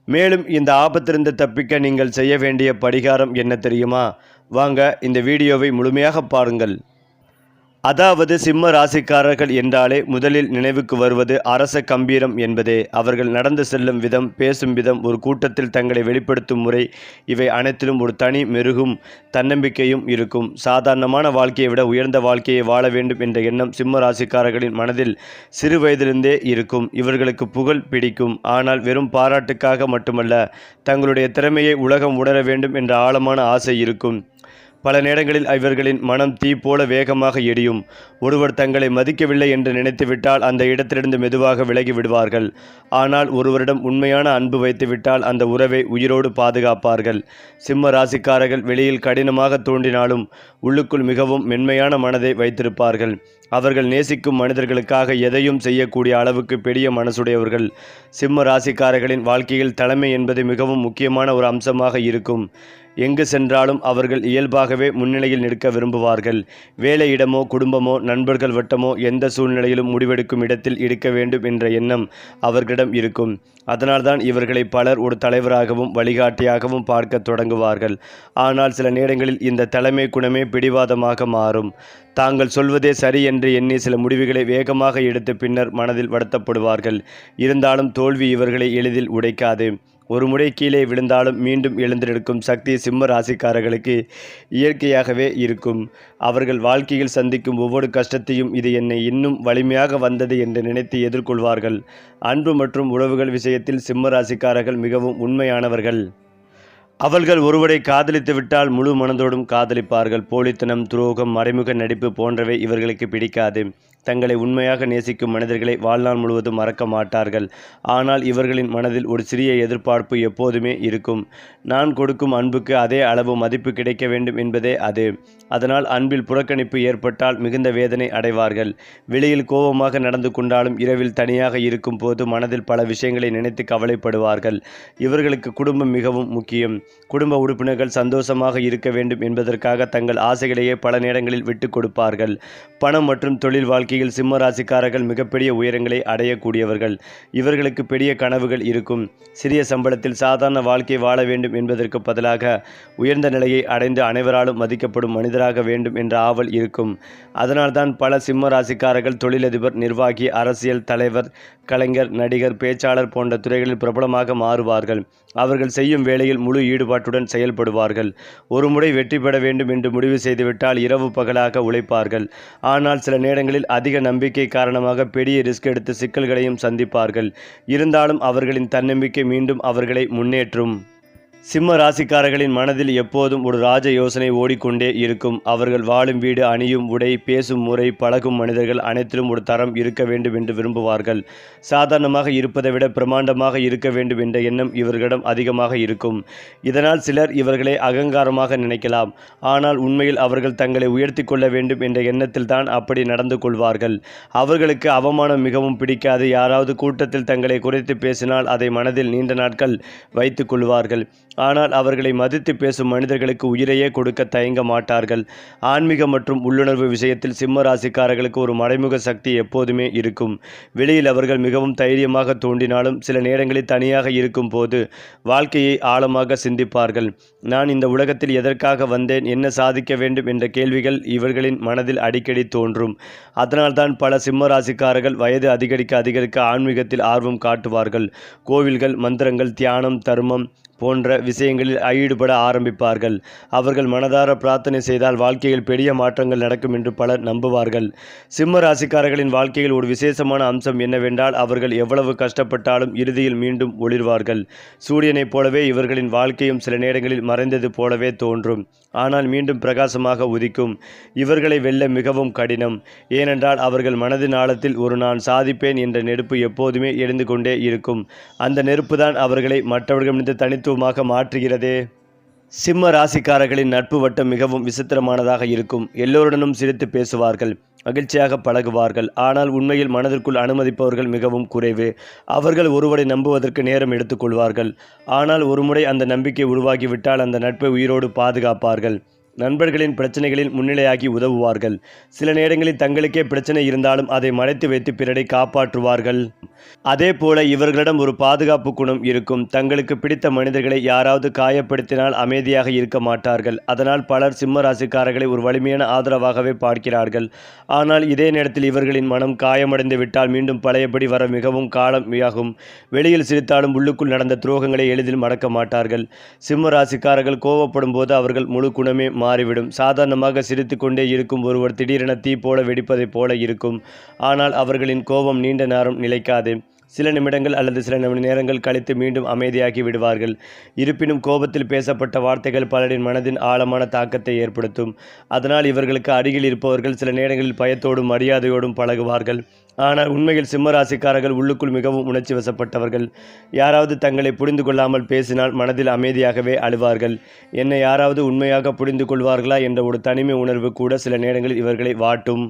மேலும் இந்த ஆபத்திலிருந்து தப்பிக்க நீங்கள் செய்ய வேண்டிய பரிகாரம் என்ன தெரியுமா? வாங்க இந்த வீடியோவை முழுமையாக பாருங்கள். அதாவது சிம்ம ராசிக்காரர்கள் என்றாலே முதலில் நினைவுக்கு வருவது அரச கம்பீரம் என்பதே. அவர்கள் நடந்து செல்லும் விதம், பேசும் விதம், ஒரு கூட்டத்தில் தங்களை வெளிப்படுத்தும் முறை, இவை அனைத்திலும் ஒரு தனி மெருகும் தன்னம்பிக்கையும் இருக்கும். சாதாரணமான வாழ்க்கையை விட உயர்ந்த வாழ்க்கையை வாழ வேண்டும் என்ற எண்ணம் சிம்ம ராசிக்காரர்களின் மனதில் சிறு வயதிலிருந்தே இருக்கும். இவர்களுக்கு புகழ் பிடிக்கும். ஆனால் வெறும் பாராட்டுக்காக மட்டுமல்ல, தங்களுடைய திறமையை உலகம் உணர வேண்டும் என்ற ஆழமான ஆசை இருக்கும். பல நேரங்களில் இவர்களின் மனம் தீ போல வேகமாக எரியும். ஒருவர் தங்களை மதிக்கவில்லை என்று நினைத்துவிட்டால் அந்த இடத்திலிருந்து மெதுவாக விலகி விடுவார்கள். ஆனால் ஒருவரிடம் உண்மையான அன்பு வைத்துவிட்டால் அந்த உறவை உயிரோடு பாதுகாப்பார்கள். சிம்ம ராசிக்காரர்கள் வெளியில் கடினமாக தோன்றினாலும் உள்ளுக்குள் மிகவும் மென்மையான மனதை வைத்திருப்பார்கள். அவர்கள் நேசிக்கும் மனிதர்களுக்காக எதையும் செய்யக்கூடிய அளவுக்கு பெரிய மனசுடையவர்கள். சிம்ம ராசிக்காரர்களின் வாழ்க்கையில் தலைமை என்பது மிகவும் முக்கியமான ஒரு அம்சமாக இருக்கும். எங்கு சென்றாலும் அவர்கள் இயல்பாகவே முன்னிலையில் நிற்க விரும்புவார்கள். வேலையிடமோ குடும்பமோ நண்பர்கள் வட்டமோ எந்த சூழ்நிலையிலும் முடிவெடுக்கும் இடத்தில் இருக்க வேண்டும் என்ற எண்ணம் அவர்களிடம் இருக்கும். அதனால்தான் இவர்களை பலர் ஒரு தலைவராகவும் வழிகாட்டியாகவும் பார்க்க தொடங்குவார்கள். ஆனால் சில நேரங்களில் இந்த தலைமை குணமே பிடிவாதமாக மாறும். தாங்கள் சொல்வதே சரி என்று எண்ணி சில முடிவுகளை வேகமாக எடுத்து பின்னர் மனதில் வருத்தப்படுவார்கள். இருந்தாலும் தோல்வி இவர்களை எளிதில் உடைக்காது. ஒரு முறை கீழே விழுந்தாலும் மீண்டும் எழுந்திருக்கும் சக்தி சிம்ம ராசிக்காரர்களுக்கு இயற்கையாகவே இருக்கும். அவர்கள் வாழ்க்கையில் சந்திக்கும் ஒவ்வொரு கஷ்டத்தையும் இது என்னை இன்னும் வலிமையாக வந்தது என்று நினைத்து எதிர்கொள்வார்கள். அன்பு மற்றும் உறவுகள் விஷயத்தில் சிம்ம ராசிக்காரர்கள் மிகவும் உண்மையானவர்கள். அவர்கள் ஒருவரை காதலித்து விட்டால் முழு மனதோடும் காதலிப்பார்கள். போலித்தனம், துரோகம், மறைமுக நடிப்பு போன்றவை இவர்களுக்கு பிடிக்காது. தங்களை உண்மையாக நேசிக்கும் மனிதர்களை வாழ்நாள் முழுவதும் மறக்க மாட்டார்கள். ஆனால் இவர்களின் மனதில் ஒரு சிறிய எதிர்பார்ப்பு எப்போதுமே இருக்கும். நான் கொடுக்கும் அன்புக்கு அதே அளவு மதிப்பு கிடைக்க வேண்டும் என்பதே அது. அதனால் அன்பில் புறக்கணிப்பு ஏற்பட்டால் மிகுந்த வேதனை அடைவார்கள். வெளியில் கோபமாக நடந்து கொண்டாலும் இரவில் தனியாக இருக்கும் போது மனதில் பல விஷயங்களை நினைத்து கவலைப்படுவார்கள். இவர்களுக்கு குடும்பம் மிகவும் முக்கியம். குடும்ப உறுப்பினர்கள் சந்தோஷமாக இருக்க வேண்டும் என்பதற்காக தங்கள் ஆசைகளையே பல நேரங்களில் விட்டு கொடுப்பார்கள். பணம் மற்றும் தொழில் வாழ்க்கையில் சிம்ம ராசிக்காரர்கள் மிகப்பெரிய உயரங்களை அடையக்கூடியவர்கள். இவர்களுக்கு பெரிய கனவுகள் இருக்கும். சிறிய சம்பளத்தில் சாதாரண வாழ்க்கை வாழ வேண்டும் என்பதற்கு பதிலாக உயர்ந்த நிலையை அடைந்து அனைவராலும் மதிக்கப்படும் மனிதராக வேண்டும் என்ற ஆவல் இருக்கும். அதனால்தான் பல சிம்ம ராசிக்காரர்கள் தொழிலதிபர், நிர்வாகி, அரசியல் தலைவர், கலைஞர், நடிகர், பேச்சாளர் போன்ற துறைகளில் பிரபலமாக மாறுவார்கள். அவர்கள் செய்யும் வேளையில் முழு ஈடுபாட்டுடன் செயல்படுவார்கள். ஒரு முறை வெற்றி பெற வேண்டும் என்று முடிவு செய்துவிட்டால் இரவு பகலாக உழைப்பார்கள். ஆனால் சில நேரங்களில் அதிக நம்பிக்கை காரணமாக பெரிய ரிஸ்க் எடுத்து சிக்கல்களையும் சந்திப்பார்கள். இருந்தாலும் அவர்களின் தன்னம்பிக்கை மீண்டும் அவர்களை முன்னேற்றும். சிம்ம ராசிக்காரர்களின் மனதில் எப்போதும் ஒரு ராஜ யோசனை ஓடிக்கொண்டே இருக்கும். அவர்கள் வாழும் வீடு, அணியும் உடை, பேசும் முறை, பழகும் மனிதர்கள் அனைத்திலும் ஒரு தரம் இருக்க வேண்டும் என்று விரும்புவார்கள். சாதாரணமாக இருப்பதை விட பிரமாண்டமாக இருக்க வேண்டும் என்ற எண்ணம் இவர்களிடம் அதிகமாக இருக்கும். இதனால் சிலர் இவர்களை அகங்காரமாக நினைக்கலாம். ஆனால் உண்மையில் அவர்கள் தங்களை உயர்த்தி கொள்ள வேண்டும் என்ற எண்ணத்தில் தான் அப்படி நடந்து கொள்வார்கள். அவர்களுக்கு அவமானம் மிகவும் பிடிக்காது. யாராவது கூட்டத்தில் தங்களை குறைத்து பேசினால் அதை மனதில் நீண்ட நாட்கள் வைத்துக் கொள்வார்கள். ஆனால் அவர்களை மதித்து பேசும் மனிதர்களுக்கு உயிரையே கொடுக்க தயங்க மாட்டார்கள். ஆன்மீக மற்றும் உள்ளுணர்வு விஷயத்தில் சிம்ம ராசிக்காரர்களுக்கு ஒரு மறைமுக சக்தி எப்போதுமே இருக்கும். வெளியில் அவர்கள் மிகவும் தைரியமாக தோன்றினாலும் சில நேரங்களில் தனியாக இருக்கும் போது வாழ்க்கையை ஆழமாக சிந்திப்பார்கள். நான் இந்த உலகத்தில் எதற்காக வந்தேன், என்ன சாதிக்க வேண்டும் என்ற கேள்விகள் இவர்களின் மனதில் அடிக்கடி தோன்றும். அதனால்தான் பல சிம்ம ராசிக்காரர்கள் வயது அதிகரிக்க ஆன்மீகத்தில் ஆர்வம் காட்டுவார்கள். கோவில்கள், மந்திரங்கள், தியானம், தர்மம் போன்ற விஷயங்களில் ஈடுபட ஆரம்பிப்பார்கள். அவர்கள் மனதார பிரார்த்தனை செய்தால் வாழ்க்கையில் பெரிய மாற்றங்கள் நடக்கும் என்று பலர் நம்புவார்கள். சிம்ம ராசிக்காரர்களின் வாழ்க்கையில் ஒரு விசேஷமான அம்சம் என்னவென்றால் அவர்கள் எவ்வளவு கஷ்டப்பட்டாலும் இறுதியில் மீண்டும் ஒளிர்வார்கள். சூரியனைப் போலவே இவர்களின் வாழ்க்கையும் சில நேரங்களில் மறைந்தது போலவே தோன்றும். ஆனால் மீண்டும் பிரகாசமாக உதிக்கும். இவர்களை வெல்ல மிகவும் கடினம். ஏனென்றால் அவர்கள் மனதின் ஆழத்தில் ஒரு நான் சாதிப்பேன் என்ற நெருப்பு எப்போதுமே எரிந்து கொண்டே இருக்கும். அந்த நெருப்பு தான் அவர்களை மற்றவர்களிடமிருந்து தனித்துவமாக மாற்றுகிறதே. சிம்ம ராசிக்காரர்களின் நட்பு வட்டம் மிகவும் விசித்திரமானதாக இருக்கும். எல்லோருடனும் சிரித்து பேசுவார்கள், மகிழ்ச்சியாக பழகுவார்கள். ஆனால் உண்மையில் மனதிற்குள் அனுமதிப்பவர்கள் மிகவும் குறைவு. அவர்கள் ஒருவரை நம்புவதற்கு நேரம் எடுத்துக்கொள்வார்கள். ஆனால் ஒருமுறை அந்த நம்பிக்கை உருவாகிவிட்டால் அந்த நட்பை உயிரோடு பாதுகாப்பார்கள். நண்பர்களின் பிரச்சனைகளில் முன்னிலையாகி உதவுவார்கள். சில நேரங்களில் தங்களுக்கே பிரச்சனை இருந்தாலும் அதை மறைத்து வைத்து பிறரை காப்பாற்றுவார்கள். அதேபோல இவர்களிடம் ஒரு பாதுகாப்பு குணம் இருக்கும். தங்களுக்கு பிடித்த மனிதர்களை யாராவது காயப்படுத்தினால் அமைதியாக இருக்க மாட்டார்கள். அதனால் பலர் சிம்ம ராசிக்காரர்களை ஒரு வலிமையான ஆதரவாகவே பார்க்கிறார்கள். ஆனால் இதே நேரத்தில் இவர்களின் மனம் காயமடைந்து விட்டால் மீண்டும் பழையபடி வர மிகவும் காலம் ஆகும். வெளியில் சிரித்தாலும் உள்ளுக்குள் நடந்த துரோகங்களை எளிதில் மறக்க மாட்டார்கள். சிம்ம ராசிக்காரர்கள் கோபப்படும் போது அவர்கள் முழு குணமே மாறிவிடும். சாதாரணமாக சிரித்து கொண்டே இருக்கும் ஒருவர் திடீரென தீ போல வெடிப்பதைப் போல இருக்கும். ஆனால் அவர்களின் கோபம் நீண்ட நேரம் நிலைக்காது. சில நிமிடங்கள் அல்லது சில நேரங்கள் கழித்து மீண்டும் அமைதியாகி விடுவார்கள். இருப்பினும் கோபத்தில் பேசப்பட்ட வார்த்தைகள் பலரின் மனதின் ஆழமான தாக்கத்தை ஏற்படுத்தும். அதனால் இவர்களுக்கு அருகில் இருப்பவர்கள் சில நேரங்களில் பயத்தோடும் மரியாதையோடும் பழகுவார்கள். ஆனால் உண்மையில் சிம்மராசிக்காரர்கள் உள்ளுக்குள் மிகவும் உணர்ச்சி வசப்பட்டவர்கள். யாராவது தங்களை புரிந்து கொள்ளாமல் பேசினால் மனதில் அமைதியாகவே அழுவார்கள். என்னை யாராவது உண்மையாக புரிந்து கொள்வார்களா என்ற ஒரு தனிமை உணர்வு கூட சில நேரங்களில் இவர்களை வாட்டும்.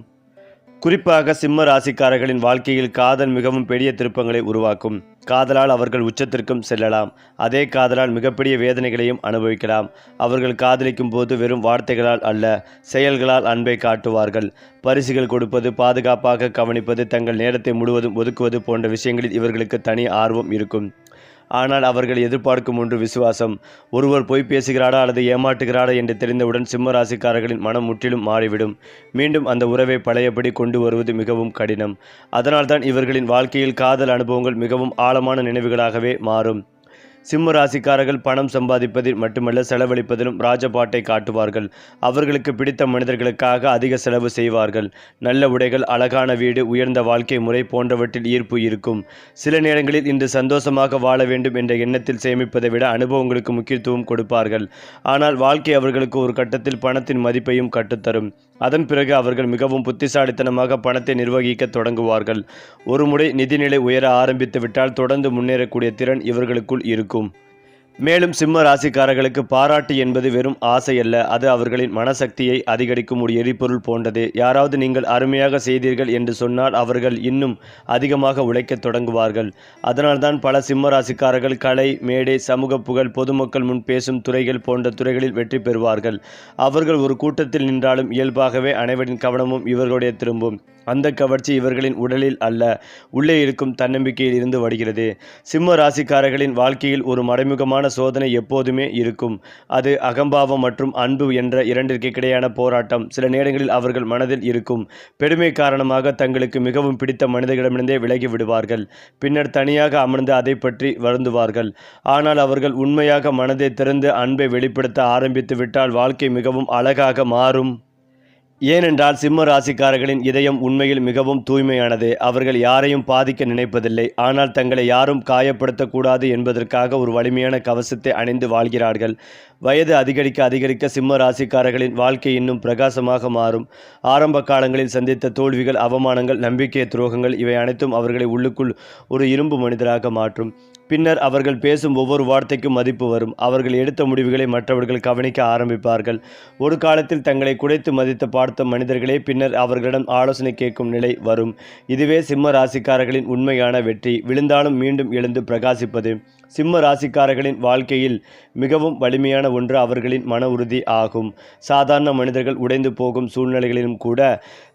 குறிப்பாக சிம்ம ராசிக்காரர்களின் வாழ்க்கையில் காதல் மிகவும் பெரிய திருப்பங்களை உருவாக்கும். காதலால் அவர்கள் உச்சத்திற்கும் செல்லலாம். அதே காதலால் மிகப்பெரிய வேதனைகளையும் அனுபவிக்கலாம். அவர்கள் காதலிக்கும் போது வெறும் வார்த்தைகளால் அல்ல, செயல்களால் அன்பை காட்டுவார்கள். பரிசுகள் கொடுப்பது, பாதுகாப்பாக கவனிப்பது, தங்கள் நேரத்தை முழுவதும் ஒதுக்குவது போன்ற விஷயங்களில் இவர்களுக்கு தனி ஆர்வம் இருக்கும். ஆனால் அவர்கள் எதிர்பார்க்கும் ஒன்று விசுவாசம். ஒருவர் பொய் பேசுகிறாரா அல்லது ஏமாற்றுகிறாரா என்று தெரிந்தவுடன் சிம்ம ராசிக்காரர்களின் மனம் முற்றிலும் மாறிவிடும். மீண்டும் அந்த உறவை பழையபடி கொண்டு வருவது மிகவும் கடினம். அதனால்தான் இவர்களின் வாழ்க்கையில் காதல் அனுபவங்கள் மிகவும் ஆழமான நினைவுகளாகவே மாறும். சிம்ம ராசிக்காரர்கள் பணம் சம்பாதிப்பதில் மட்டுமல்ல, செலவழிப்பதிலும் ராஜபாட்டை காட்டுவார்கள். அவர்களுக்கு பிடித்த மனிதர்களுக்காக அதிக செலவு செய்வார்கள். நல்ல உடைகள், அழகான வீடு, உயர்ந்த வாழ்க்கை முறை போன்றவற்றில் ஈர்ப்பு இருக்கும். சில நேரங்களில் இன்று சந்தோஷமாக வாழ வேண்டும் என்ற எண்ணத்தில் சேமிப்பதை விட அனுபவங்களுக்கு முக்கியத்துவம் கொடுப்பார்கள். ஆனால் வாழ்க்கை அவர்களுக்கு ஒரு கட்டத்தில் பணத்தின் மதிப்பையும் கற்றுத்தரும். அதன் பிறகு அவர்கள் மிகவும் புத்திசாலித்தனமாக பணத்தை நிர்வகிக்க தொடங்குவார்கள். ஒரு முறை நிதிநிலை உயர ஆரம்பித்து விட்டால் தொடர்ந்து முன்னேறக்கூடிய திறன் இவர்களுக்குள் இருக்கும். மேலும் சிம்ம ராசிக்காரர்களுக்கு பாராட்டு என்பது வெறும் ஆசை அல்ல, அது அவர்களின் மனசக்தியை அதிகரிக்கும் ஒரு எரிபொருள் போன்றது. யாராவது நீங்கள் அருமையாக செய்தீர்கள் என்று சொன்னால் அவர்கள் இன்னும் அதிகமாக உழைக்க தொடங்குவார்கள். அதனால்தான் பல சிம்ம ராசிக்காரர்கள் கலை, மேடை, சமூக புகழ், பொதுமக்கள் முன் பேசும் துறைகள் போன்ற துறைகளில் வெற்றி பெறுவார்கள். அவர்கள் ஒரு கூட்டத்தில் நின்றாலும் இயல்பாகவே அனைவரின் கவனமும் இவர்களுடைய திரும்பும். அந்த கவர்ச்சி இவர்களின் உடலில் அல்ல, உள்ளே இருக்கும் தன்னம்பிக்கையில் இருந்து வருகிறது. சிம்ம ராசிக்காரர்களின் வாழ்க்கையில் ஒரு மறைமுகமான சோதனை எப்போதுமே இருக்கும். அது அகம்பாவம் மற்றும் அன்பு என்ற இரண்டிற்கு இடையான போராட்டம். சில நேரங்களில் அவர்கள் மனதில் இருக்கும் பெருமை காரணமாக தங்களுக்கு மிகவும் பிடித்த மனிதர்களிடமிருந்தே விலகி விடுவார்கள். பின்னர் தனியாக அமர்ந்து அதை பற்றி வருந்துவார்கள். ஆனால் அவர்கள் உண்மையாக மனதை திறந்து அன்பை வெளிப்படுத்த ஆரம்பித்து விட்டால் வாழ்க்கை மிகவும் அழகாக மாறும். ஏனென்றால் சிம்ம ராசிக்காரர்களின் இதயம் உண்மையில் மிகவும் தூய்மையானது. அவர்கள் யாரையும் பாதிக்க நினைப்பதில்லை. ஆனால் தங்களை யாரும் காயப்படுத்தக்கூடாது என்பதற்காக ஒரு வலிமையான கவசத்தை அணிந்து வாழ்கிறார்கள். வயது அதிகரிக்க அதிகரிக்க சிம்ம ராசிக்காரர்களின் வாழ்க்கை இன்னும் பிரகாசமாக மாறும். ஆரம்ப காலங்களில் சந்தித்த தோல்விகள், அவமானங்கள், நம்பிக்கை துரோகங்கள் இவை அனைத்தும் அவர்களை உள்ளுக்குள் ஒரு இரும்பு மனிதராக மாற்றும். பின்னர் அவர்கள் பேசும் ஒவ்வொரு வார்த்தைக்கும் மதிப்பு வரும். அவர்கள் எடுத்த முடிவுகளை மற்றவர்கள் கவனிக்க ஆரம்பிப்பார்கள். ஒரு காலத்தில் தங்களை குறைத்து மதித்து பார்த்த மனிதர்களே பின்னர் அவர்களிடம் ஆலோசனை கேட்கும் நிலை வரும். இதுவே சிம்ம ராசிக்காரர்களின் உண்மையான வெற்றி. விழுந்தாலும் மீண்டும் எழுந்து பிரகாசிப்பது. சிம்ம ராசிக்காரர்களின் வாழ்க்கையில் மிகவும் வலிமையான ஒன்று அவர்களின் மன உறுதி ஆகும். சாதாரண மனிதர்கள் உடைந்து போகும் சூழ்நிலைகளிலும் கூட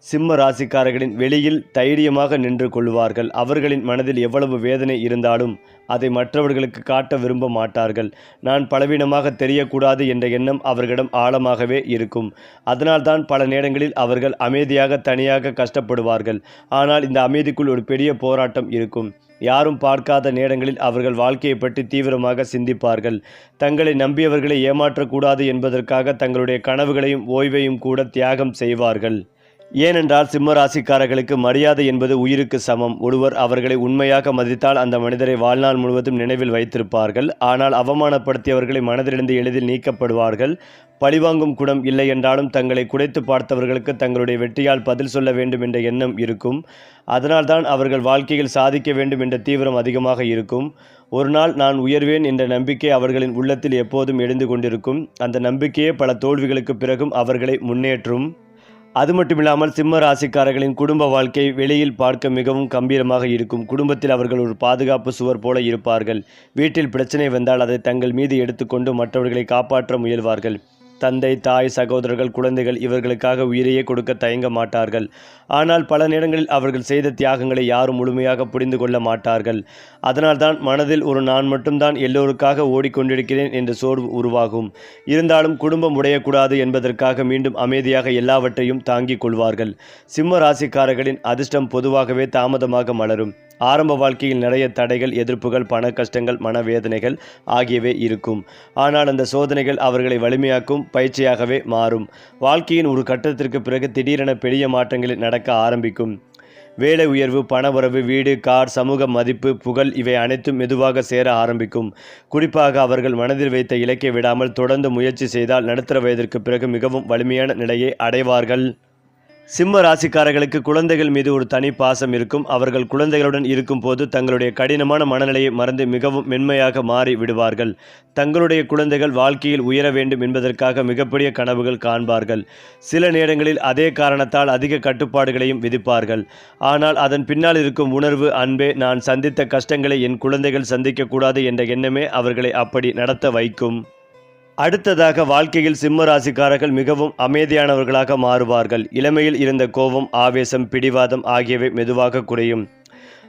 சிம்ம ராசிக்காரர்களின் வெளியில் தைரியமாக நின்று கொள்வார்கள். அவர்களின் மனதில் எவ்வளவு வேதனை இருந்தாலும் அதை மற்றவர்களுக்கு காட்ட விரும்ப மாட்டார்கள். நான் பலவீனமாக தெரியக்கூடாது என்ற எண்ணம் அவர்களிடம் ஆழமாகவே இருக்கும். அதனால்தான் பல நேரங்களில் அவர்கள் அமைதியாக தனியாக கஷ்டப்படுவார்கள். ஆனால் இந்த அமைதிக்குள் ஒரு பெரிய போராட்டம் இருக்கும். யாரும் பார்க்காத நேரங்களில் அவர்கள் வாழ்க்கையை பற்றி தீவிரமாக சிந்திப்பார்கள். தங்களை நம்பியவர்களை ஏமாற்றக்கூடாது என்பதற்காக தங்களுடைய கனவுகளையும் ஓய்வையும் கூட தியாகம் செய்வார்கள். ஏனென்றால் சிம்ம ராசிக்காரர்களுக்கு மரியாதை என்பது உயிருக்கு சமம். ஒருவர் அவர்களை உண்மையாக மதித்தால் அந்த மனிதரை வாழ்நாள் முழுவதும் நினைவில் வைத்திருப்பார்கள். ஆனால் அவமானப்படுத்தியவர்களை மனதிலிருந்து எளிதில் நீக்கப்படுவார்கள். பழிவாங்கும் குணம் இல்லை என்றாலும் தங்களை குறைத்து பார்த்தவர்களுக்கு தங்களுடைய வெற்றியால் பதில் சொல்ல வேண்டும் என்ற எண்ணம் இருக்கும். அதனால்தான் அவர்கள் வாழ்க்கையில் சாதிக்க வேண்டும் என்ற தீவிரம் அதிகமாக இருக்கும். ஒரு நாள் நான் உயர்வேன் என்ற நம்பிக்கை அவர்களின் உள்ளத்தில் எப்போதும் எழுந்து கொண்டிருக்கும். அந்த நம்பிக்கையே பல தோல்விகளுக்கு பிறகும் அவர்களை முன்னேற்றும். அது மட்டுமில்லாமல் சிம்ம ராசிக்காரர்களின் குடும்ப வாழ்க்கை வெளியில் பார்க்க மிகவும் கம்பீரமாக இருக்கும். குடும்பத்தில் அவர்கள் ஒரு பாதுகாப்பு சுவர் போல இருப்பார்கள். வீட்டில் பிரச்சனை வந்தால் அதை தங்கள் மீது எடுத்துக்கொண்டு மற்றவர்களை காப்பாற்ற முயல்வார்கள். தந்தை, தாய், சகோதரர்கள், குழந்தைகள் இவர்களுக்காக உயிரையே கொடுக்க தயங்க மாட்டார்கள். ஆனால் பல நேரங்களில் அவர்கள் செய்த தியாகங்களை யாரும் முழுமையாக புரிந்து கொள்ள மாட்டார்கள். அதனால்தான் மனதில் ஒரு நான் மட்டும்தான் எல்லோருக்காக ஓடிக்கொண்டிருக்கிறேன் என்ற சோர்வு உருவாகும். இருந்தாலும் குடும்பம் உடையக்கூடாது என்பதற்காக மீண்டும் அமைதியாக எல்லாவற்றையும் தாங்கிக் கொள்வார்கள். சிம்ம ராசிக்காரர்களின் அதிர்ஷ்டம் பொதுவாகவே தாமதமாக மலரும். ஆரம்ப வாழ்க்கையில் நிறைய தடைகள், எதிர்ப்புகள், பண கஷ்டங்கள், மனவேதனைகள் ஆகியவை இருக்கும். ஆனால் அந்த சோதனைகள் அவர்களை வலிமையாக்கும் பயிற்சியாகவே மாறும். வாழ்க்கையின் ஒரு கட்டத்திற்கு பிறகு திடீரென பெரிய மாற்றங்கள் நடக்க ஆரம்பிக்கும். வேலை உயர்வு, பணவரவு, வீடு, கார், சமூக மதிப்பு, புகழ் இவை அனைத்தும் மெதுவாக சேர ஆரம்பிக்கும். குறிப்பாக அவர்கள் மனதில் வைத்த இலக்கை விடாமல் தொடர்ந்து முயற்சி செய்தால் நடுத்தர வயதிற்கு பிறகு மிகவும் வலிமையான நிலையை அடைவார்கள். சிம்ம ராசிக்காரர்களுக்கு குழந்தைகள் மீது ஒரு தனி பாசம் இருக்கும். அவர்கள் குழந்தைகளுடன் இருக்கும் போது தங்களுடைய கடினமான மனநிலையை மறந்து மிகவும் மென்மையாக மாறி விடுவார்கள். தங்களுடைய குழந்தைகள் வாழ்க்கையில் உயர வேண்டும் என்பதற்காக மிகப்பெரிய கனவுகள் காண்பார்கள். சில நேரங்களில் அதே காரணத்தால் அதிக கட்டுப்பாடுகளையும் விதிப்பார்கள். ஆனால் அதன் பின்னால் இருக்கும் உணர்வு, அன்பே, நான் சந்தித்த கஷ்டங்களை என் குழந்தைகள் சந்திக்கக்கூடாது என்ற எண்ணமே அவர்களை அப்படி நடத்த வைக்கும். அடுத்ததாக வாழ்க்கையில் சிம்ம ராசிக்காரர்கள் மிகவும் அமைதியானவர்களாக மாறுவார்கள். இளமையில் இருந்த கோபம், ஆவேசம், பிடிவாதம் ஆகியவை மெதுவாக குறையும்.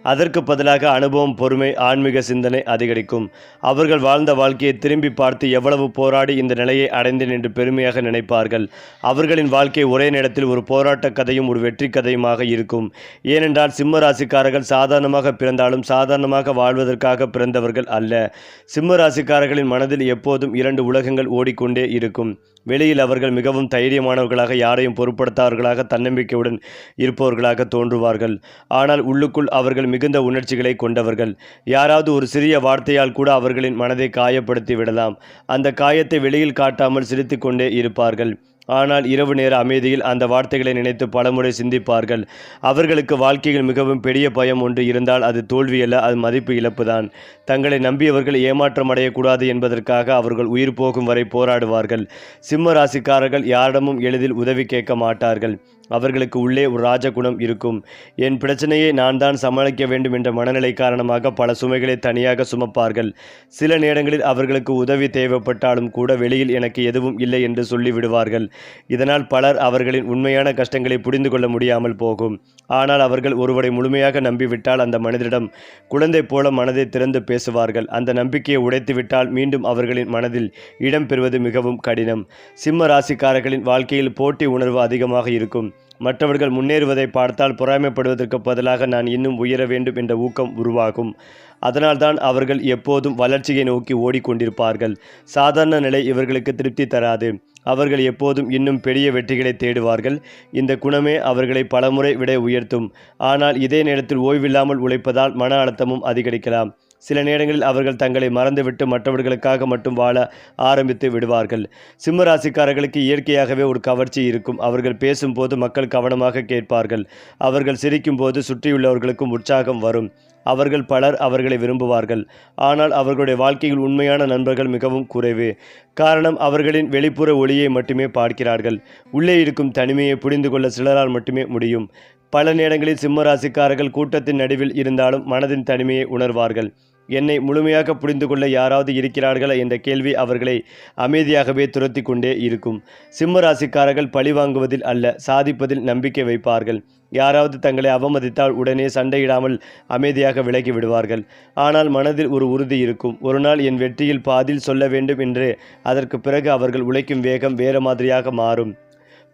அதற்கு பதிலாக அனுபவம், பொறுமை, ஆன்மீக சிந்தனை அதிகரிக்கும். அவர்கள் வாழ்ந்த வாழ்க்கையை திரும்பி பார்த்து எவ்வளவு போராடி இந்த நிலையை அடைந்தேன் என்று பெருமையாக நினைப்பார்கள். அவர்களின் வாழ்க்கை ஒரே நேரத்தில் ஒரு போராட்ட கதையும் ஒரு வெற்றி கதையுமாக இருக்கும். ஏனென்றால் சிம்ம ராசிக்காரர்கள் சாதாரணமாக பிறந்தாலும் சாதாரணமாக வாழ்வதற்காக பிறந்தவர்கள் அல்ல. சிம்ம ராசிக்காரர்களின் மனதில் எப்போதும் 2 உலகங்கள் ஓடிக்கொண்டே இருக்கும். வெளியில் அவர்கள் மிகவும் தைரியமானவர்களாக, யாரையும் பொருட்படுத்தாதவர்களாக, தன்னம்பிக்கையுடன் இருப்பவர்களாக தோன்றுவார்கள். ஆனால் உள்ளுக்குள் அவர்கள் மிகுந்த உணர்ச்சிகளை கொண்டவர்கள். யாராவது ஒரு சிறிய வார்த்தையால் கூட அவர்களின் மனதை காயப்படுத்தி விடலாம். அந்த காயத்தை வெளியில் காட்டாமல் சிரித்து கொண்டே இருப்பார்கள். ஆனால் இரவு நேர அமைதியில் அந்த வார்த்தைகளை நினைத்து பலமுறை சிந்திப்பார்கள். அவர்களுக்கு வாழ்க்கையில் மிகவும் பெரிய பயம் ஒன்று இருந்தால் அது தோல்வியல்ல, அது மதிப்பு இழப்புதான். தங்களை நம்பியவர்கள் ஏமாற்றம் அடையக்கூடாது என்பதற்காக அவர்கள் உயிர் போகும் வரை போராடுவார்கள். சிம்ம ராசிக்காரர்கள் யாரிடமும் எளிதில் உதவி கேட்க மாட்டார்கள். அவர்களுக்கு உள்ளே ஒரு ராஜகுணம் இருக்கும். என் பிரச்சனையை நான் தான் சமாளிக்க வேண்டும் என்ற மனநிலை காரணமாக பல சுமைகளை தனியாக சுமப்பார்கள். சில நேரங்களில் அவர்களுக்கு உதவி தேவைப்பட்டாலும் கூட வெளியில் எனக்கு எதுவும் இல்லை என்று சொல்லிவிடுவார்கள். இதனால் பலர் அவர்களின் உண்மையான கஷ்டங்களை புரிந்து கொள்ள முடியாமல் போகும். ஆனால் அவர்கள் ஒருவரை முழுமையாக நம்பிவிட்டால் அந்த மனிதரிடம் குழந்தை போல மனதை திறந்து பேசுவார்கள். அந்த நம்பிக்கையை உடைத்துவிட்டால் மீண்டும் அவர்களின் மனதில் இடம் பெறுவது மிகவும் கடினம். சிம்ம ராசிக்காரர்களின் வாழ்க்கையில் போட்டி உணர்வு அதிகமாக இருக்கும். மற்றவர்கள் முன்னேறுவதை பார்த்தால் பொறாமைப்படுவதற்கு பதிலாக நான் இன்னும் உயர வேண்டும் என்ற ஊக்கம் உருவாகும். அதனால்தான் அவர்கள் எப்போதும் வளர்ச்சியை நோக்கி ஓடிக்கொண்டிருப்பார்கள். சாதாரண நிலை இவர்களுக்கு திருப்தி தராது. அவர்கள் எப்போதும் இன்னும் பெரிய வெற்றிகளை தேடுவார்கள். இந்த குணமே அவர்களை பலமுறை விட உயர்த்தும். ஆனால் இதே நேரத்தில் ஓய்வில்லாமல் உழைப்பதால் மன அழுத்தமும் அதிகரிக்கலாம். சில நேரங்களில் அவர்கள் தங்களை மறந்துவிட்டு மற்றவர்களுக்காக மட்டும் வாழ ஆரம்பித்து விடுவார்கள். சிம்ம ராசிக்காரர்களுக்கு இயற்கையாகவே ஒரு கவர்ச்சி இருக்கும். அவர்கள் பேசும்போது மக்கள் கவனமாக கேட்பார்கள். அவர்கள் சிரிக்கும் போது சுற்றியுள்ளவர்களுக்கும் உற்சாகம் வரும். அவர்கள் பலர் அவர்களை விரும்புவார்கள். ஆனால் அவர்களுடைய வாழ்க்கையில் உண்மையான நண்பர்கள் மிகவும் குறைவு. காரணம், அவர்களின் வெளிப்புற ஒளியை மட்டுமே பார்க்கிறார்கள். உள்ளே இருக்கும் தனிமையை புரிந்து கொள்ள சிலரால் மட்டுமே முடியும். பல நேரங்களில் சிம்ம ராசிக்காரர்கள் கூட்டத்தின் நடுவில் இருந்தாலும் மனதின் தனிமையை உணர்வார்கள். என்னை முழுமையாக புரிந்து கொள்ள யாராவது இருக்கிறார்களா என்ற கேள்வி அவர்களை அமைதியாகவே துரத்தி கொண்டே இருக்கும். சிம்ம ராசிக்காரர்கள் பழிவாங்குவதில் அல்ல, சாதிப்பதில் நம்பிக்கை வைப்பார்கள். யாராவது தங்களை அவமதித்தால் உடனே சண்டையிடாமல் அமைதியாக விலகி விடுவார்கள். ஆனால் மனதில் ஒரு உறுதி இருக்கும். ஒரு நாள் என் வெற்றியில் பாதியில் சொல்ல வேண்டும் என்று. அதற்கு பிறகு அவர்கள் உழைக்கும் வேகம் வேறு மாதிரியாக மாறும்.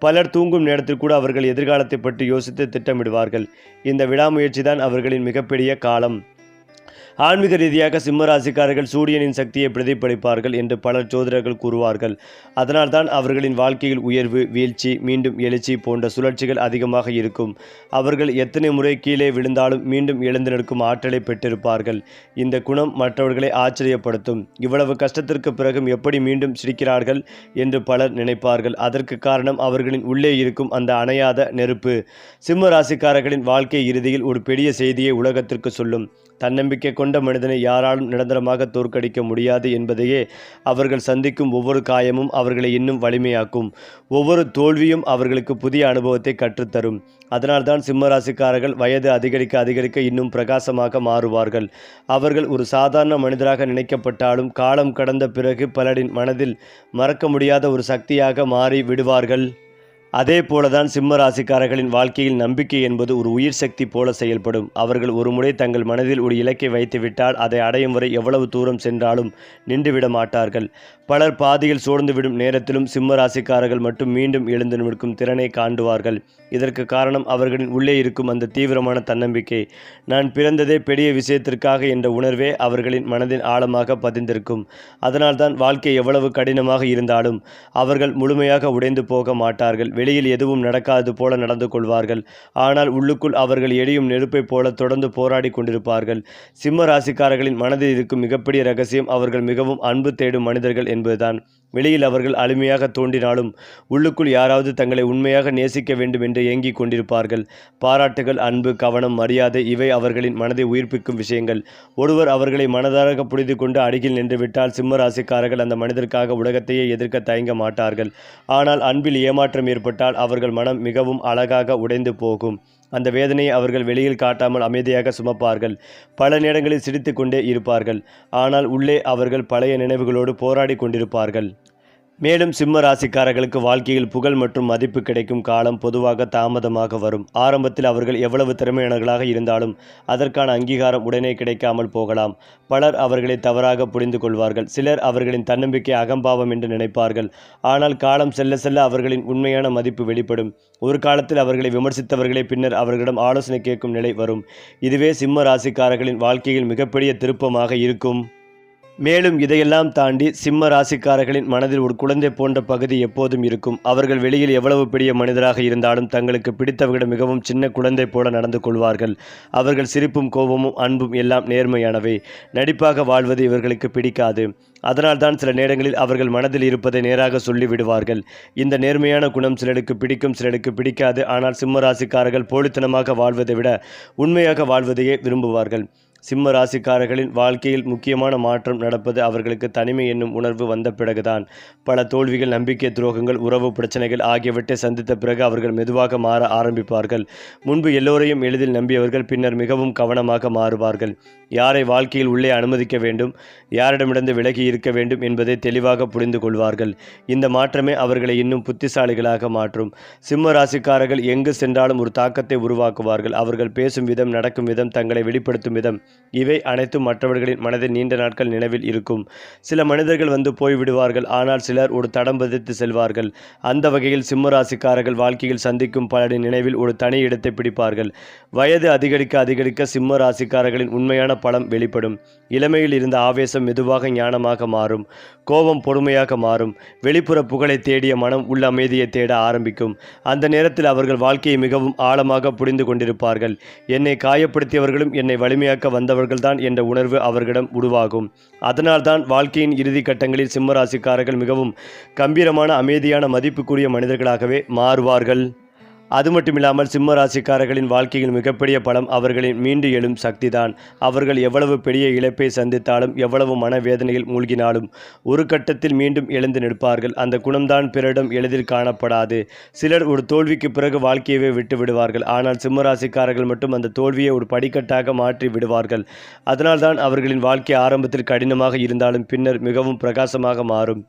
பலர் தூங்கும் நேரத்தில் கூட அவர்கள் எதிர்காலத்தை பற்றி யோசித்து திட்டமிடுவார்கள். இந்த விடாமுயற்சி தான் அவர்களின் மிகப்பெரிய காலம். ஆன்மீக ரீதியாக சிம்ம ராசிக்காரர்கள் சூரியனின் சக்தியை பிரதிபலிப்பார்கள் என்று பல ஜோதிடர்கள் கூறுவார்கள். அதனால்தான் அவர்களின் வாழ்க்கையில் உயர்வு, வீழ்ச்சி, மீண்டும் எழுச்சி போன்ற சுழற்சிகள் அதிகமாக இருக்கும். அவர்கள் எத்தனை முறை கீழே விழுந்தாலும் மீண்டும் எழுந்து நிற்கும் ஆற்றலை பெற்றிருப்பார்கள். இந்த குணம் மற்றவர்களை ஆச்சரியப்படுத்தும். இவ்வளவு கஷ்டத்திற்கு பிறகும் எப்படி மீண்டும் சிரிக்கிறார்கள் என்று பலர் நினைப்பார்கள். அதற்கு காரணம் அவர்களின் உள்ளே இருக்கும் அந்த அணையாத நெருப்பு. சிம்ம ராசிக்காரர்களின் வாழ்க்கை இறுதியில் ஒரு பெரிய செய்தியை உலகத்திற்கு சொல்லும். தன்னம்பிக்கை கொண்ட கொண்ட மனிதனை யாராலும் நிரந்தரமாக தோற்கடிக்க முடியாது என்பதையே அவர்கள் சந்திக்கும் ஒவ்வொரு காயமும் அவர்களை இன்னும் வலிமையாக்கும். ஒவ்வொரு தோல்வியும் அவர்களுக்கு புதிய அனுபவத்தை கற்றுத்தரும். அதனால்தான் சிம்மராசிக்காரர்கள் வயது அதிகரிக்க அதிகரிக்க இன்னும் பிரகாசமாக மாறுவார்கள். அவர்கள் ஒரு சாதாரண மனிதராக நினைக்கப்பட்டாலும் காலம் கடந்த பிறகு பலரின் மனதில் மறக்க முடியாத ஒரு சக்தியாக மாறி விடுவார்கள். அதே போலதான் சிம்ம ராசிக்காரர்களின் வாழ்க்கையில் நம்பிக்கை என்பது ஒரு உயிர் சக்தி போல செயல்படும். அவர்கள் ஒரு முறை தங்கள் மனதில் ஒரு இலக்கை வைத்துவிட்டால் அதை அடையும் வரை எவ்வளவு தூரம் சென்றாலும் நின்றுவிட மாட்டார்கள். பலர் பாதியில் சோர்ந்துவிடும் நேரத்திலும் சிம்ம ராசிக்காரர்கள் மட்டும் மீண்டும் எழுந்து நிற்கும் திறனை காண்டுவார்கள். இதற்கு காரணம் அவர்களின் உள்ளே இருக்கும் அந்த தீவிரமான தன்னம்பிக்கை. நான் பிறந்ததே பெரிய விஷயத்திற்காக என்ற உணர்வே அவர்களின் மனதின் ஆழமாக பதிந்திருக்கும். அதனால்தான் வாழ்க்கை எவ்வளவு கடினமாக இருந்தாலும் அவர்கள் முழுமையாக உடைந்து போக மாட்டார்கள். வெளியில் எதுவும் நடக்காது போல நடந்து கொள்வார்கள். ஆனால் உள்ளுக்குள் அவர்கள் எரியும் நெருப்பை போல தொடர்ந்து போராடி கொண்டிருப்பார்கள். சிம்ம ராசிக்காரர்களின் மனதில் இருக்கும் மிகப்பெரிய ரகசியம் அவர்கள் மிகவும் அன்பு தேடும் மனிதர்கள் என்பதுதான். வெளியில் அவர்கள் அழுமையாக தோன்றினாலும் உள்ளுக்குள் யாராவது தங்களை உண்மையாக நேசிக்க வேண்டும் என்று ஏங்கிக் கொண்டிருப்பார்கள். பாராட்டுகள், அன்பு, கவனம், மரியாதை இவை அவர்களின் மனதை உயிர்ப்பிக்கும் விஷயங்கள். ஒருவர் அவர்களை மனதார புரிந்து கொண்டு அருகில் நின்றுவிட்டால் சிம்ம ராசிக்காரர்கள் அந்த மனிதருக்காக உலகத்தையே எதிர்க்க தயங்க மாட்டார்கள். ஆனால் அன்பில் ஏமாற்றம் ஏற்பட்டால் அவர்கள் மனம் மிகவும் அழகாக உடைந்து போகும். அந்த வேதனையை அவர்கள் வெளியில் காட்டாமல் அமைதியாக சுமப்பார்கள். பல நேரங்களில் சிரித்து கொண்டே இருப்பார்கள். ஆனால் உள்ளே அவர்கள் பழைய நினைவுகளோடு போராடி கொண்டிருப்பார்கள். மேலும் சிம்ம ராசிக்காரர்களுக்கு வாழ்க்கையில் புகழ் மற்றும் மதிப்பு கிடைக்கும் காலம் பொதுவாக தாமதமாக வரும். ஆரம்பத்தில் அவர்கள் எவ்வளவு திறமையானவர்களாக இருந்தாலும் அதற்கான அங்கீகாரம் உடனே கிடைக்காமல் போகலாம். பலர் அவர்களை தவறாக புரிந்து கொள்வார்கள். சிலர் அவர்களின் தன்னம்பிக்கை அகம்பாவம் என்று நினைப்பார்கள். ஆனால் காலம் செல்ல செல்ல அவர்களின் உண்மையான மதிப்பு வெளிப்படும். ஒரு காலத்தில் அவர்களை விமர்சித்தவர்களே பின்னர் அவர்களிடம் ஆலோசனை கேட்கும் நிலை வரும். இதுவே சிம்ம ராசிக்காரர்களின் வாழ்க்கையில் மிகப்பெரிய திருப்பமாக இருக்கும். மேலும் இதையெல்லாம் தாண்டி சிம்ம ராசிக்காரர்களின் மனதில் ஒரு குழந்தை போன்ற பகுதி எப்போதும் இருக்கும். அவர்கள் வெளியில் எவ்வளவு பெரிய மனிதராக இருந்தாலும் தங்களுக்கு பிடித்தவர்களிடம் மிகவும் சின்ன குழந்தை போல நடந்து கொள்வார்கள். அவர்கள் சிரிப்பும் கோபமும் அன்பும் எல்லாம் நேர்மையானவை. நடிப்பாக வாழ்வது இவர்களுக்கு பிடிக்காது. அதனால்தான் சில நேரங்களில் அவர்கள் மனதில் இருப்பதை நேராக சொல்லிவிடுவார்கள். இந்த நேர்மையான குணம் சிலருக்கு பிடிக்கும், சிலருக்கு பிடிக்காது. ஆனால் சிம்ம ராசிக்காரர்கள் போலித்தனமாக வாழ்வதை விட உண்மையாக வாழ்வதையே விரும்புவார்கள். சிம்ம ராசிக்காரர்களின் வாழ்க்கையில் முக்கியமான மாற்றம் நடப்பது அவர்களுக்கு தனிமை என்னும் உணர்வு வந்த பிறகுதான். பல தோல்விகள், நம்பிக்கை துரோகங்கள், உறவு பிரச்சனைகள் ஆகியவற்றை சந்தித்த பிறகு அவர்கள் மெதுவாக மாற ஆரம்பிப்பார்கள். முன்பு எல்லோரையும் எளிதில் நம்பியவர்கள் பின்னர் மிகவும் கவனமாக மாறுவார்கள். யாரை வாழ்க்கையில் உள்ளே அனுமதிக்க வேண்டும், யாரிடமிருந்து விலகி இருக்க வேண்டும் என்பதை தெளிவாக புரிந்து கொள்வார்கள். இந்த மாற்றமே அவர்களை இன்னும் புத்திசாலிகளாக மாற்றும். சிம்ம ராசிக்காரர்கள் எங்கு சென்றாலும் ஒரு தாக்கத்தை உருவாக்குவார்கள். அவர்கள் பேசும் விதம், நடக்கும் விதம், தங்களை வெளிப்படுத்தும் விதம் இவை அனைத்தும் மற்றவர்களின் மனதில் நீண்ட நாட்கள் நினைவில் இருக்கும். சில மனிதர்கள் வந்து போய்விடுவார்கள். ஆனால் சிலர் ஒரு தடம் பதித்து செல்வார்கள். அந்த வகையில் சிம்ம ராசிக்காரர்கள் வாழ்க்கையில் சந்திக்கும் பலரின் நினைவில் ஒரு தனி இடத்தை பிடிப்பார்கள். வயது அதிகரிக்க அதிகரிக்க சிம்ம ராசிக்காரர்களின் உண்மையான பலம் வெளிப்படும். இளமையில் இருந்த ஆவேசம் மெதுவாக ஞானமாக மாறும். கோபம் பொறுமையாக மாறும். வெளிப்புற புகழை தேடிய மனம் உள்ள அமைதியை தேட ஆரம்பிக்கும். அந்த நேரத்தில் அவர்கள் வாழ்க்கையை மிகவும் ஆழமாக புரிந்து கொண்டிருப்பார்கள். என்னை காயப்படுத்தியவர்களும் என்னை வலிமையாக்க வந்தவர்கள்தான் என்ற உணர்வு அவர்களிடம் உருவாகும். அதனால்தான் வாழ்க்கையின் இறுதி கட்டங்களில் சிம்ம ராசிக்காரர்கள் மிகவும் கம்பீரமான, அமைதியான, மதிப்புக்குரிய மனிதர்களாகவே மாறுவார்கள். அது மட்டுமில்லாமல் சிம்ம ராசிக்காரர்களின் வாழ்க்கையில் மிகப்பெரிய பலம் அவர்களின் மீண்டு எழும் சக்திதான். அவர்கள் எவ்வளவு பெரிய இழப்பை சந்தித்தாலும், எவ்வளவு மனவேதனையில் மூழ்கினாலும் ஒரு கட்டத்தில் மீண்டும் எழுந்து நிற்பார்கள். அந்த குணம்தான் பிறரிடம் எளிதில் காணப்படாது. சிலர் ஒரு தோல்விக்கு பிறகு வாழ்க்கையவே விட்டு விடுவார்கள். ஆனால் சிம்ம ராசிக்காரர்கள் மட்டும் அந்த தோல்வியை ஒரு படிக்கட்டாக மாற்றி விடுவார்கள். அதனால்தான் அவர்களின் வாழ்க்கை ஆரம்பத்தில் கடினமாக இருந்தாலும் பின்னர் மிகவும் பிரகாசமாக மாறும்.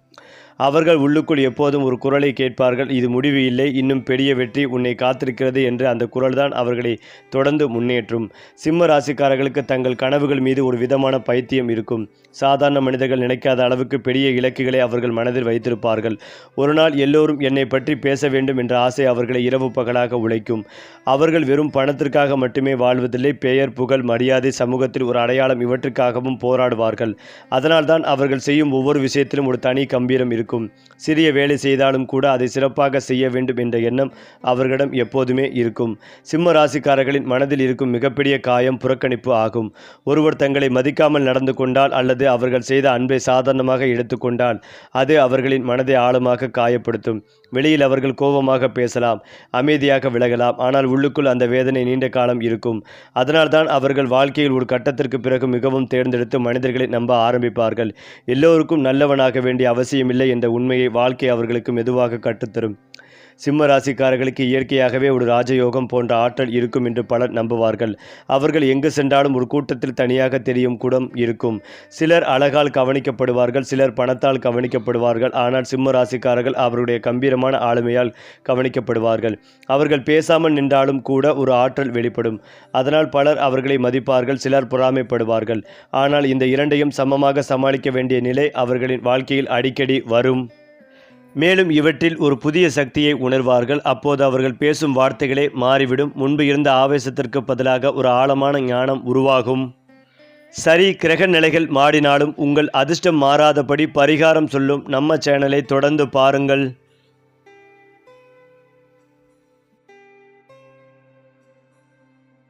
அவர்கள் உள்ளுக்குள் எப்போதும் ஒரு குரலை கேட்பார்கள். இது முடிவு இல்லை, இன்னும் பெரிய வெற்றி உன்னை காத்திருக்கிறது என்று. அந்த குரல்தான் அவர்களை தொடர்ந்து முன்னேற்றும். சிம்ம ராசிக்காரர்களுக்கு தங்கள் கனவுகள் மீது ஒரு விதமான பைத்தியம் இருக்கும். சாதாரண மனிதர்கள் நினைக்காத அளவுக்கு பெரிய இலக்குகளை அவர்கள் மனதில் வைத்திருப்பார்கள். ஒரு நாள் எல்லோரும் என்னை பற்றி பேச வேண்டும் என்ற ஆசை அவர்களை இரவு பகலாக உழைக்கும். அவர்கள் வெறும் பணத்திற்காக மட்டுமே வாழ்வதில்லை. பெயர், புகழ், மரியாதை, சமூகத்தில் ஒரு அடையாளம் இவற்றுக்காகவும் போராடுவார்கள். அதனால்தான் அவர்கள் செய்யும் ஒவ்வொரு விஷயத்திலும் ஒரு தனி கம்பீரம் இருக்கும். இருக்கும். சிறிய வேலை செய்தாலும் கூட அதை சிறப்பாக செய்ய வேண்டும் என்ற எண்ணம் அவர்களிடம் எப்போதுமே இருக்கும். சிம்ம ராசிக்காரர்களின் மனதில் இருக்கும் மிகப்பெரிய காயம் புறக்கணிப்பு ஆகும். ஒருவர் தங்களை மதிக்காமல் நடந்து கொண்டால் அல்லது அவர்கள் செய்த அன்பை சாதாரணமாக எடுத்துக்கொண்டால் அது அவர்களின் மனதை ஆழமாக காயப்படுத்தும். வெளியில் அவர்கள் கோபமாக பேசலாம், அமைதியாக விலகலாம், ஆனால் உள்ளுக்குள் அந்த வேதனை நீண்ட காலம் இருக்கும். அதனால்தான் அவர்கள் வாழ்க்கையில் ஒரு கட்டத்திற்கு பிறகு மிகவும் தேர்ந்தெடுத்து மனிதர்களை நம்ப ஆரம்பிப்பார்கள். எல்லோருக்கும் நல்லவனாக வேண்டிய அவசியமில்லை என்ற உண்மையை வாழ்க்கை அவர்களுக்கு மெதுவாக கற்றுத்தரும். சிம்ம ராசிக்காரர்களுக்கு இயற்கையாகவே ஒரு ராஜயோகம் போன்ற ஆற்றல் இருக்கும் என்று பலர் நம்புவார்கள். அவர்கள் எங்கு சென்றாலும் ஒரு கூட்டத்தில் தனியாக தெரியும் குணம் இருக்கும். சிலர் அழகால் கவனிக்கப்படுவார்கள், சிலர் பணத்தால் கவனிக்கப்படுவார்கள். ஆனால் சிம்ம ராசிக்காரர்கள் அவருடைய கம்பீரமான ஆளுமையால் கவனிக்கப்படுவார்கள். அவர்கள் பேசாமல் நின்றாலும் கூட ஒரு ஆற்றல் வெளிப்படும். அதனால் பலர் அவர்களை மதிப்பார்கள், சிலர் பொறாமைப்படுவார்கள். ஆனால் இந்த இரண்டையும் சமமாக சமாளிக்க வேண்டிய நிலை அவர்களின் வாழ்க்கையில் அடிக்கடி வரும். மேலும் இவற்றில் ஒரு புதிய சக்தியை உணர்வார்கள். அப்போது அவர்கள் பேசும் வார்த்தைகளே மாறிவிடும். முன்பு இருந்த ஆவேசத்திற்கு பதிலாக ஒரு ஆழமான ஞானம் உருவாகும். சரி, கிரக நிலைகள் மாறினாலும் உங்கள் அதிர்ஷ்டம் மாறாதபடி பரிகாரம் சொல்லும் நம்ம சேனலை தொடர்ந்து பாருங்கள்.